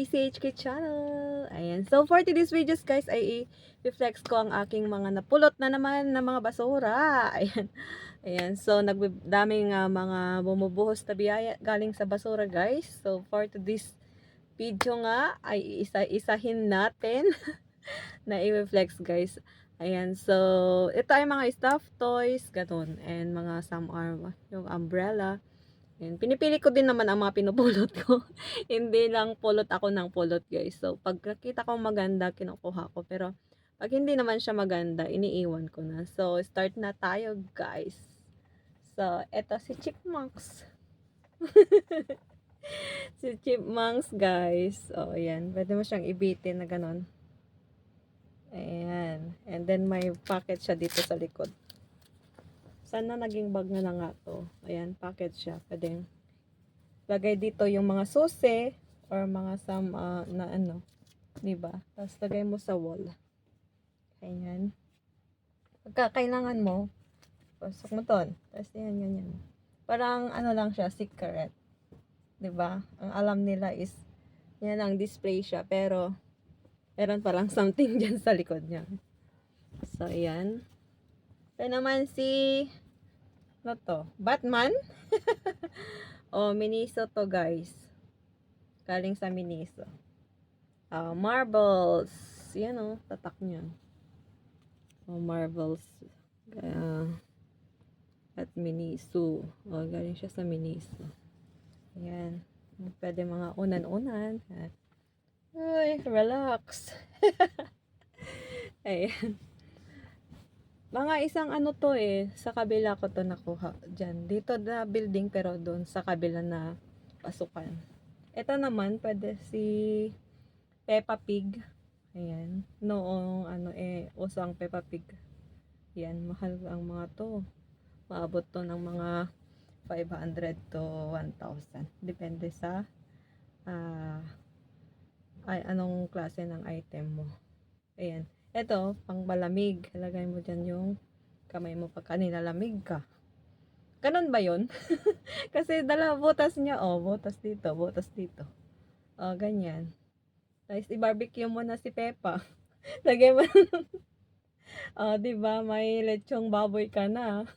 Tracy HK channel. Ayan. So for today's videos guys ay i-flex ko ang aking mga napulot na naman na mga basura. Ayan. Ayan. So daming mga bumubuhos na biyaya galing sa basura guys. So for today's video nga ay isa-isahin natin na i-flex guys. Ayan. So ito ay mga stuffed toys, ganun. And mga some are yung umbrella. Yan. Pinipili ko din naman ang mga pinupulot ko. Hindi lang pulot ako ng pulot guys. So pag nakita ko maganda, kinukuha ko. Pero pag hindi naman siya maganda, iniiwan ko na. So start na tayo guys. So eto si Chipmunks. Si Chipmunks guys. O ayan. Pwede mo siyang ibitin na ganon. Ayan. And then may pocket siya dito sa likod. Sana naging bag na nga to. Ayan, pocket siya. Pwedeng lagay dito yung mga susi or mga na ano, 'di ba? Tapos lagay mo sa wall. Ayan. Pagka kailangan mo, pasok mo 'ton. Tapos yan ganyan. Parang ano lang siya, secret. 'Di ba? Ang alam nila is yan ang display siya, pero meron palang something diyan sa likod niya. So ayan. Ito naman si ano to? Batman? Oh, Miniso to guys. Galing sa Miniso. Marbles. Yan o, tatak niyan. Oh, Marbles. At Miniso. Oh, galing siya sa Miniso. Ayan. Pwede mga unan-unan. Ay, relax. Ayan. Mga isang ano to sa kabila ko to nakuha dyan. Dito na building pero doon sa kabila na pasukan. Ito naman pwede si Peppa Pig. Ayan. Noong usang Peppa Pig. Yan, mahal ang mga to. Maabot to ng mga 500 to 1,000. Depende sa anong klase ng item mo. Ayan. Ito, pang malamig. Lagay mo dyan yung kamay mo pagka nilalamig ka. Ganun ba yun? Kasi butas niya, butas dito, butas dito. Ganyan. Tapos i-barbecue mo na si Peppa. Lagay mo. Diba? May lechong baboy ka na.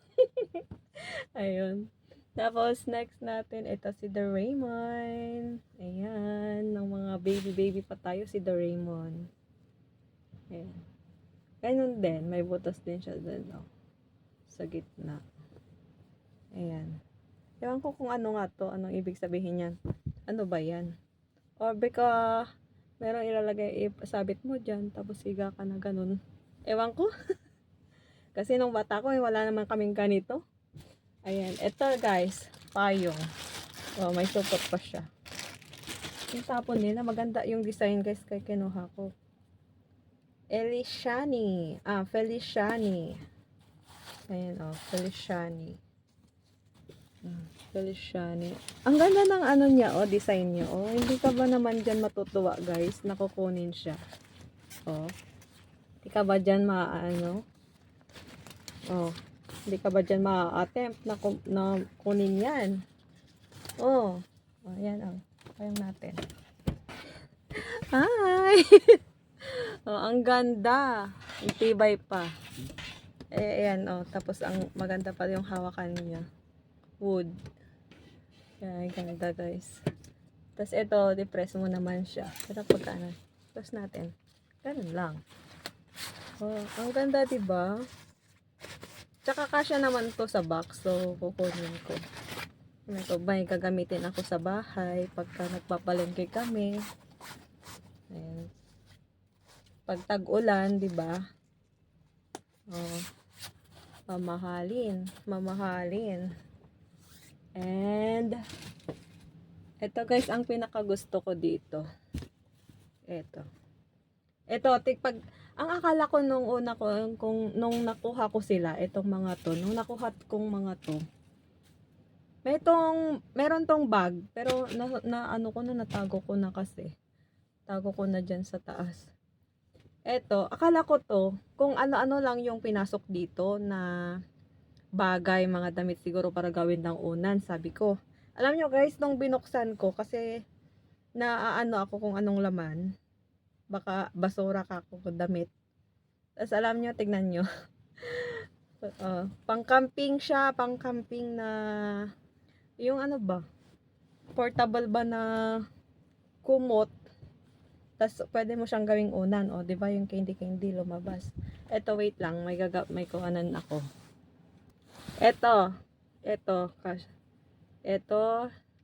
Ayun. Tapos, next natin, ito si Doraemon. Ayan. Ng mga baby pa tayo, si Doraemon. Ayan. Ganun din. May butas din siya dun, sa gitna. Ayan. Ewan ko kung ano nga to. Anong ibig sabihin yan. Ano ba yan? Or baka merong ilalagay, sabit mo dyan. Tapos higa ka na ganun. Ewan ko. Kasi nung bata ko, wala naman kaming ganito. Ayan. Ito guys. Payong. May supot pa siya. Yung tapon nila. Maganda yung design guys. Kaya kinuha ko. Feliciani. Feliciani. Ayan Feliciani. Feliciani. Ang ganda ng ano niya, design niya. Hindi ka ba naman dyan matutuwa guys? Nakukunin siya. Hindi ka ba dyan hindi ka ba dyan ma-attempt na kunin yan? Ayan Kayang natin. Hi! Ang ganda. Ang tibay pa. Ayan, tapos ang maganda pa yung hawakan niya. Wood. Ayan, ganda guys. Tapos ito, depress mo naman siya. Pero pagka press natin. Ganun lang. Ang ganda diba? Tsaka kasya naman to sa box. So, kukunin ko. Ito, may gagamitin ako sa bahay. Pagka nagpapalengke kami. Ayan. Pag tag-ulan, diba? Mamahalin. And ito guys, ang pinaka gusto ko dito. Ito, ang akala ko nung una ko, nung nakuha ko sila, itong mga to, nung nakuha kong mga to, meron tong bag, pero natago ko na kasi. Tago ko na dyan sa taas. Eto, akala ko to, kung ano-ano lang yung pinasok dito na bagay, mga damit siguro para gawin ng unan, sabi ko. Alam nyo guys, nung binuksan ko, kasi naaano ako kung anong laman. Baka basura ka ako kung damit. Tapos alam nyo, tignan nyo. Pang-camping siya, pang-camping na, yung ano ba, portable ba na kumot. Tapos pwede mo siyang gawing unan, o, 'di ba yung candy lumabas. Eto, wait lang, may kuhanan ako. Eto, eto,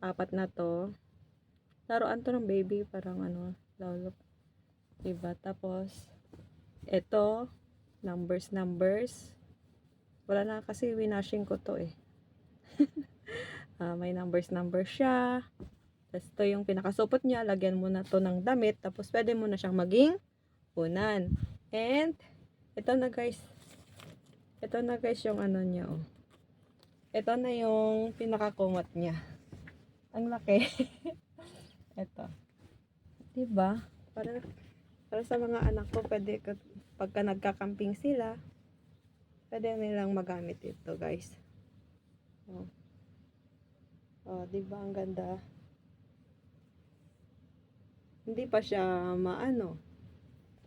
apat na to. Laruan to ng baby, parang ano, lolo. Diba? Tapos, eto, numbers. Wala na kasi winashing ko to eh. May numbers siya. Tapos ito yung pinakasupot niya, lagyan mo na to ng damit, tapos pwede mo na siyang maging unan. And, ito na guys yung ano niya, oh. Ito na yung pinakakumot niya. Ang laki. Ito. Diba? Para sa mga anak ko, pwede pagka nagka-camping sila, pwede nilang magamit ito guys. Diba? Ang ganda. Hindi pa siya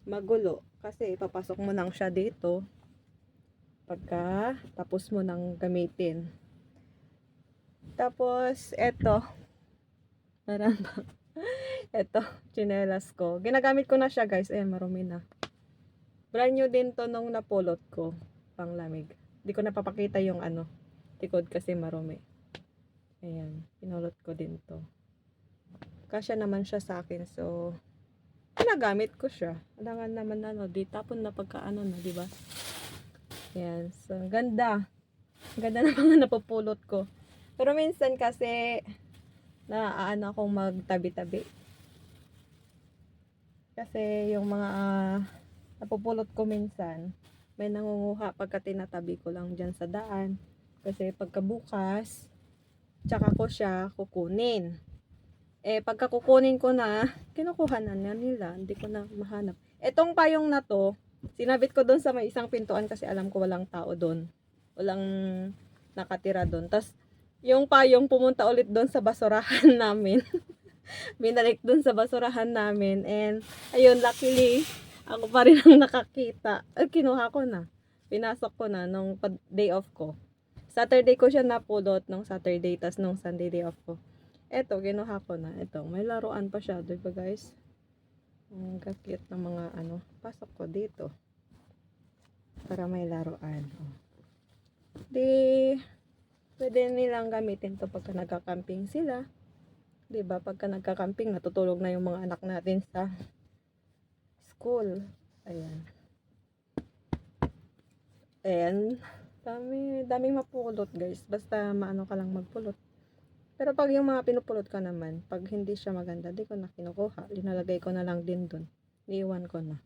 magulo kasi ipapasok mo lang siya dito pagka tapos mo nang gamitin. Tapos parang eto, tsinelas ko. Ginagamit ko na siya guys. Ayan, marumi na. Brand new din to nung napulot ko. Pang lamig. Hindi ko napapakita yung tikod kasi marumi. Ayan, pinulot ko din to. Kasya naman siya sa akin, so ginagamit ko siya. Alangan naman di tapon na pagka na, di ba? Yan, so ganda ng mga napupulot ko. Pero minsan kasi akong magtabi-tabi. Kasi yung mga napupulot ko minsan, may nangunguha pagka tinatabi ko lang dyan sa daan. Kasi pagkabukas, tsaka ko siya kukunin. Pagka kukunin ko na, kinukuha na nila. Hindi ko na mahanap. Etong payong na to, sinabit ko doon sa may isang pintuan kasi alam ko walang tao doon. Walang nakatira doon. Tapos, yung payong pumunta ulit doon sa basurahan namin. Binalik doon sa basurahan namin. And, ayun, luckily, ako pa rin ang nakakita. Kinuha ko na. Pinasok ko na nung day off ko. Saturday ko siya napulot nung Saturday. Tas nung Sunday day off ko. Eto, kinuha ko na. Eto, may laruan pa siya. Diba guys? Ang kakit ng mga pasok ko dito. Para may laruan. Pwede nilang gamitin to pagka nagka-camping sila. Diba? Pagka nagka-camping, natutulog na yung mga anak natin sa school. Ayan. And, daming mapulot guys. Basta maano ka lang magpulot. Pero pag yung mga pinupulot ka naman, pag hindi siya maganda, di ko na kinukuha. Linalagay ko na lang din dun. Iiwan ko na.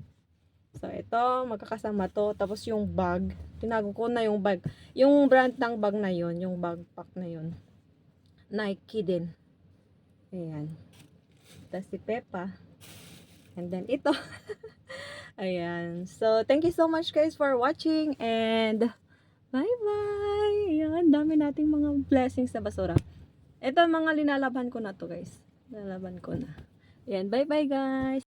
So, ito, magkakasama to. Tapos yung bag, tinago ko na yung bag. Yung brand ng bag na yon, yung backpack na yon, Nike din. Ayan. Tapos si Peppa. And then ito. Ayan. So, thank you so much guys for watching. And, bye-bye. Ayan, dami nating mga blessings sa basura. Ito mga linalaban ko na to guys. Linalaban ko na. Ayan, bye bye guys.